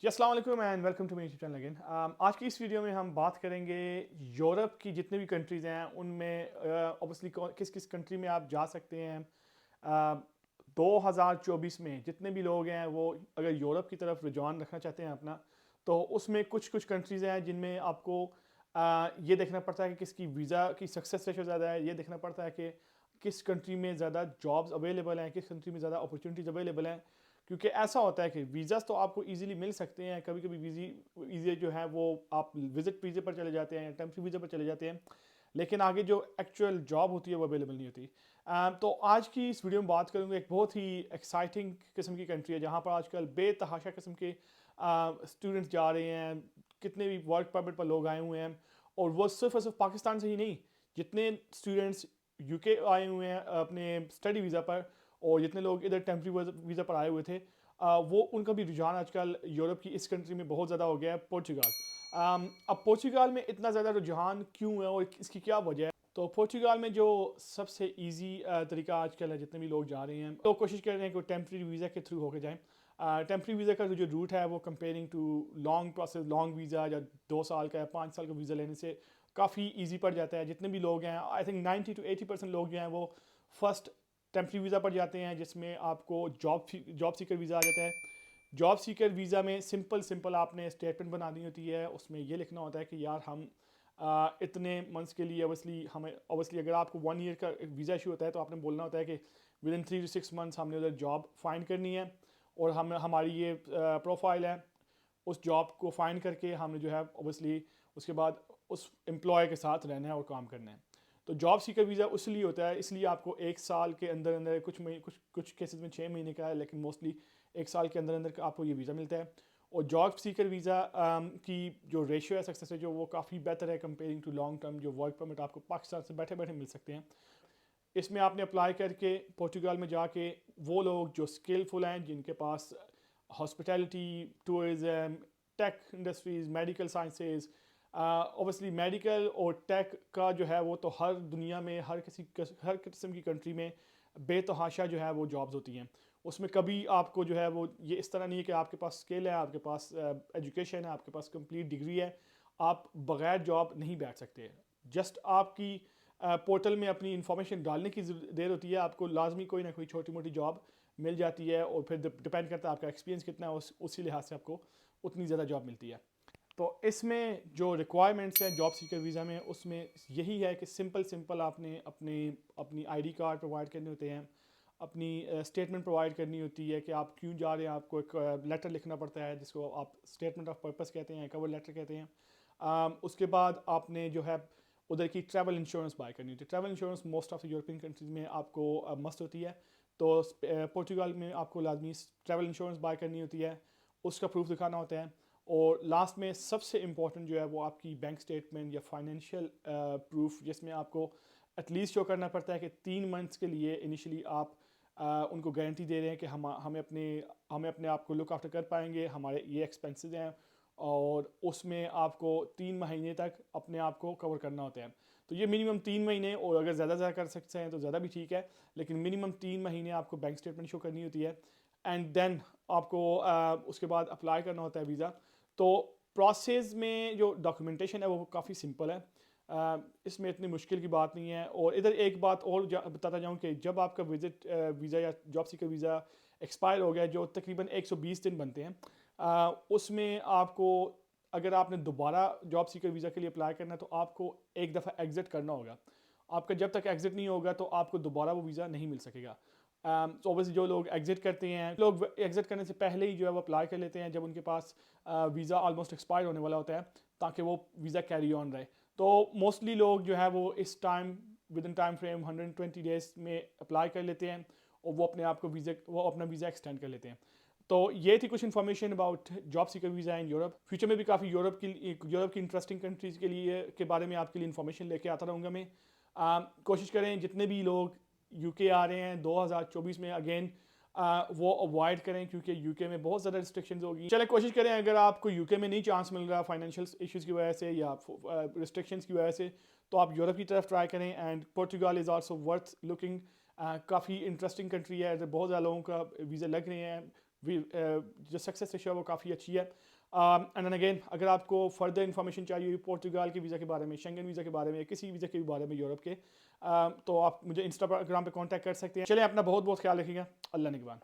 जी अस्सलाम वालेकुम and welcome to my YouTube channel again. आज की इस वीडियो में हम बात करेंगे यूरोप की जितने भी कंट्रीज़ हैं उनमें ऑब्वियसली किस किस कंट्री में आप जा सकते हैं। 2024 में जितने भी लोग हैं वो अगर यूरोप की तरफ रुझान रखना चाहते हैं अपना, तो उसमें कुछ कुछ कंट्रीज़ हैं जिनमें आपको ये देखना पड़ता है कि किसकी वीज़ा की सक्सेस रेशो ज़्यादा है। ये देखना पड़ता है कि किस कंट्री में ज़्यादा जॉब्स अवेलेबल हैं, किस कंट्री में ज़्यादा अपॉर्चुनिटीज़ अवेलेबल हैं। क्योंकि ऐसा होता है कि वीज़ास तो आपको इजीली मिल सकते हैं, कभी कभी वीज़े जो है वो आप विजिट वीज़े पर चले जाते हैं, टेम्पररी वीज़े पर चले जाते हैं, लेकिन आगे जो एक्चुअल जॉब होती है वो अवेलेबल नहीं होती। तो आज की इस वीडियो में बात करूँगा एक बहुत ही एक्साइटिंग किस्म की कंट्री है जहाँ पर आजकल बेतहाशा किस्म के स्टूडेंट्स जा रहे हैं। कितने भी वर्क परमिट पर लोग आए हुए हैं, और वो सिर्फ और सिर्फ पाकिस्तान से ही नहीं, जितने स्टूडेंट्स यूके आए हुए हैं अपने स्टडी वीज़ा पर, और जितने लोग इधर टेम्प्रेरी वीज़ा पर आए हुए थे, वो उनका भी रुझान आजकल यूरोप की इस कंट्री में बहुत ज़्यादा हो गया है, पोर्चुगाल। अब पोर्चुगाल में इतना ज़्यादा रुझान क्यों है और इसकी क्या वजह है? तो पोर्चुगाल में जो सबसे इजी तरीका आजकल है, जितने भी लोग जा रहे हैं तो कोशिश कर रहे हैं कि टेम्प्रेरी वीज़ा के थ्रू होकर जाएं। टेम्प्रेरी वीज़ा का जो रूट है वो comparing to long process, long visa या 2 साल का या 5 साल का वीज़ा लेने से काफ़ी ईजी पड़ जाता है। जितने भी लोग हैं, आई थिंक 90 to 80% लोग जो हैं वो फर्स्ट टेम्प्रेरी वीज़ा पर जाते हैं, जिसमें आपको जॉब सीकर वीज़ा आ जाता है। जॉब सीकर वीज़ा में सिंपल सिंपल आपने स्टेटमेंट बनानी होती है। उसमें ये लिखना होता है कि यार हम इतने मंथ्स के लिए, ऑब्वियसली अगर आपको 1 ईयर का वीज़ा इशू होता है तो आपने बोलना होता है कि विद इन 3 to 6 मंथ्स हमने उधर जॉब फाइंड करनी है, और हम हमारी ये प्रोफाइल है। उस जॉब को फाइंड करके हमने जो है ऑब्वियसली उसके बाद उस एम्प्लॉय के साथ रहना है और काम करना है। तो जॉब सीकर वीज़ा इसलिए होता है, इसलिए आपको 1 साल के अंदर अंदर, कुछ केसेस में 6 महीने का है, लेकिन मोस्टली 1 साल के अंदर अंदर आपको ये वीज़ा मिलता है। और जॉब सीकर वीज़ा की जो रेशियो है सक्सेस रेशियो, वो काफ़ी बेहतर है कंपेयरिंग टू लॉन्ग टर्म जो वर्क परमिट आपको पाकिस्तान से बैठे बैठे मिल सकते हैं। इसमें आपने अप्लाई करके पोर्चुगल में जाके, वो लोग जो स्किलफुल हैं, जिनके पास hospitality, tourism, tech industries, medical sciences, obviously medical और टेक का जो है वो तो हर दुनिया में हर किस्म की कंट्री में बेतहाशा जो है वो जॉब्स होती हैं। उसमें कभी आपको जो है वो ये इस तरह नहीं है कि आपके पास स्किल है, आपके पास एजुकेशन है, आपके पास कंप्लीट डिग्री है, आप बगैर जॉब नहीं बैठ सकते। जस्ट आपकी पोर्टल में अपनी इन्फॉर्मेशन डालने की देर होती है, आपको लाजमी कोई ना कोई छोटी मोटी जॉब मिल जाती है, और फिर डिपेंड करता है आपका एक्सपीरियंस कितना है, उसी लिहाज से आपको उतनी ज़्यादा जॉब मिलती है। तो इसमें जो रिक्वायरमेंट्स हैं जॉब सीकर वीज़ा में, उसमें यही है कि सिंपल सिंपल आपने अपने अपनी आईडी कार्ड प्रोवाइड करने होते हैं, अपनी स्टेटमेंट प्रोवाइड करनी होती है कि आप क्यों जा रहे हैं। आपको एक लेटर लिखना पड़ता है जिसको आप स्टेटमेंट ऑफ पर्पस कहते हैं, कवर लेटर कहते हैं। उसके बाद आपने जो है उधर की ट्रैवल इंश्योरेंस बाय करनी होती है। Travel insurance most of the European countries में आपको मस्ट होती है। तो पोर्चुगल में आपको लाजमी ट्रैवल इंश्योरेंस बाय करनी होती है, उसका प्रूफ दिखाना होता है। और लास्ट में सबसे इम्पॉर्टेंट जो है वो आपकी बैंक स्टेटमेंट या फाइनेंशियल प्रूफ, जिसमें आपको एटलीस्ट शो करना पड़ता है कि 3 मंथ्स के लिए इनिशियली आप उनको गारंटी दे रहे हैं कि हमें अपने आप को लुक आफ्टर कर पाएंगे, हमारे ये एक्सपेंसेस हैं, और उसमें आपको 3 महीने तक अपने आप को कवर करना होता है। तो ये मिनिमम 3 महीने, और अगर ज़्यादा कर सकते हैं तो ज़्यादा भी ठीक है, लेकिन मिनिमम 3 महीने आपको बैंक स्टेटमेंट शो करनी होती है। एंड देन आपको उसके बाद अप्लाई करना होता है वीज़ा। तो प्रोसेस में जो डॉक्यूमेंटेशन है वो काफ़ी सिंपल है, इसमें इतनी मुश्किल की बात नहीं है। और इधर एक बात और बताता जाऊँ कि जब आपका वीज़ा या जॉब सीकर वीज़ा एक्सपायर हो गया, जो तकरीबन 120 दिन बनते हैं, उसमें आपको, अगर आपने दोबारा जॉब सीकर वीज़ा के लिए अप्लाई करना है तो आपको एक दफ़ा एग्ज़िट करना होगा। आपका जब तक एग्ज़िट नहीं होगा तो आपको दोबारा वो वीज़ा नहीं मिल सकेगा। तो ऑब्वियसली जो लोग एग्ज़िट करते हैं, लोग एग्ज़िट करने से पहले ही जो है वो अप्लाई कर लेते हैं जब उनके पास वीज़ा ऑलमोस्ट एक्सपायर होने वाला होता है, ताकि वो वीज़ा कैरी ऑन रहे। तो मोस्टली लोग जो है वो इस time, with in time frame 120 days में अप्लाई कर लेते हैं, और वो अपना वीज़ा एक्सटेंड कर लेते हैं। तो ये थी कुछ information about job seeker visa in Europe. Future में भी काफ़ी यूरोप की इंटरेस्टिंग कंट्रीज़ के बारे में आपके लिए इन्फॉर्मेशन लेके आता रहूँगा मैं। कोशिश करें जितने भी लोग यूके आ रहे हैं 2024 में, अगेन वो अवॉइड करें, क्योंकि यूके में बहुत ज़्यादा रिस्ट्रिक्शंस होगी। चले कोशिश करें, अगर आपको यूके में नहीं चांस मिल रहा फाइनेंशियल इश्यूज़ की वजह से या रिस्ट्रिक्शंस की वजह से, तो आप यूरोप की तरफ ट्राई करें। And Portugal is also worth looking, काफ़ी इंटरेस्टिंग कंट्री है, बहुत ज़्यादा लोगों का वीज़ा लग रहे हैं, जो सक्सेस रेशियो है वो काफ़ी अच्छी है। एंड अगेन अगर आपको फर्दर इन्फॉर्मेशन चाहिए पोर्तुगाल के वीज़ा के बारे में, शेंगन वीज़ा के बारे में, किसी वीज़ा के बारे में यूरोप के, तो आप मुझे इंस्टाग्राम पे कांटेक्ट कर सकते हैं। चलिए अपना बहुत बहुत ख्याल रखिएगा। अल्लाह निगहबान।